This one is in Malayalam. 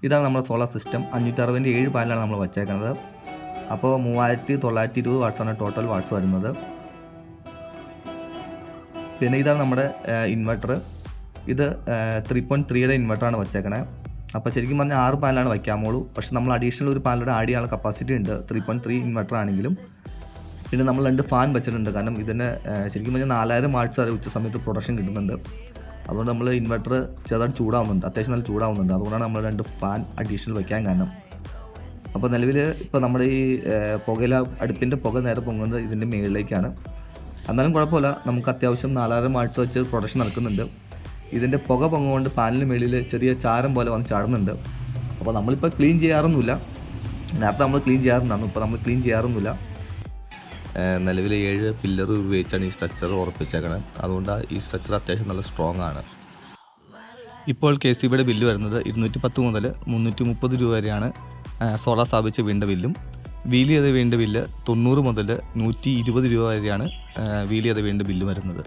ഇതാണ് നമ്മുടെ സോളാർ സിസ്റ്റം. 567 പാനലാണ് നമ്മൾ വച്ചേക്കുന്നത്. അപ്പോൾ 3920 വാട്ട്സാണ് ടോട്ടൽ വാട്ട്സ് വരുന്നത്. പിന്നെ ഇതാണ് നമ്മുടെ ഇൻവെർട്ടർ. ഇത് 3.3യുടെ ഇൻവെർട്ടറാണ് വച്ചേക്കണേ. അപ്പോൾ ശരിക്കും പറഞ്ഞാൽ 6 പാനലാണ് വയ്ക്കാമുള്ളൂ. പക്ഷെ നമ്മൾ അഡീഷണൽ ഒരു പാനലൂടെ ആഡ് ചെയ്യാനുള്ള കപ്പാസിറ്റി ഉണ്ട് 3.3 ഇൻവെർട്ടർ ആണെങ്കിലും. പിന്നെ നമ്മൾ 2 ഫാൻ വെച്ചിട്ടുണ്ട്. കാരണം ഇതിന് ശരിക്കും പറഞ്ഞാൽ 4000 വാട്ട്സ് വരെ ഉച്ച സമയത്ത് പ്രൊഡക്ഷൻ കിട്ടുന്നുണ്ട്. അതുകൊണ്ട് നമ്മൾ ഇൻവെർട്ടർ ചെറുതായിട്ട് ചൂടാവുന്നുണ്ട്, അത്യാവശ്യം നല്ല ചൂടാവുന്നുണ്ട്. അതുകൊണ്ടാണ് നമ്മൾ 2 ഫാൻ അഡീഷണൽ വയ്ക്കാൻ കാരണം. അപ്പോൾ നിലവിൽ ഇപ്പോൾ നമ്മുടെ ഈ അടുപ്പിൻ്റെ പുക നേരെ പൊങ്ങുന്നത് ഇതിൻ്റെ മുകളിലേക്കാണ്. എന്നാലും കുഴപ്പമില്ല, നമുക്ക് അത്യാവശ്യം 4000 വാട്ട്സ് വെച്ച് പ്രൊഡക്ഷൻ നടക്കുന്നുണ്ട്. ഇതിൻ്റെ പുക പൊങ്ങുകൊണ്ട് പാനലിന് മുകളിൽ ചെറിയ ചാരം പോലെ വന്ന് ചാടുന്നുണ്ട്. അപ്പോൾ നമ്മളിപ്പോൾ ക്ലീൻ ചെയ്യാറൊന്നുമില്ല. നേരത്തെ നമ്മൾ ക്ലീൻ ചെയ്യാറുണ്ടായിരുന്നു, ഇപ്പോൾ നമ്മൾ ക്ലീൻ ചെയ്യാറൊന്നുമില്ല. നിലവിൽ 7 പില്ലർ ഉപയോഗിച്ചാണ് ഈ സ്ട്രക്ചർ ഉറപ്പിച്ചേക്കണത്. അതുകൊണ്ട് ഈ സ്ട്രക്ചർ അത്യാവശ്യം നല്ല സ്ട്രോങ് ആണ്. ഇപ്പോൾ KCBയുടെ ബില്ല് വരുന്നത് 210 മുതൽ 330 രൂപ വരെയാണ് സോളാർ സ്ഥാപിച്ച് വീണ്ട ബില്ലും. വീല് ചെയ്ത് വീണ്ട ബില്ല് 90 മുതൽ 120 രൂപ വരെയാണ് വീല് ചെയ്ത് വീണ്ട ബില്ല് വരുന്നത്.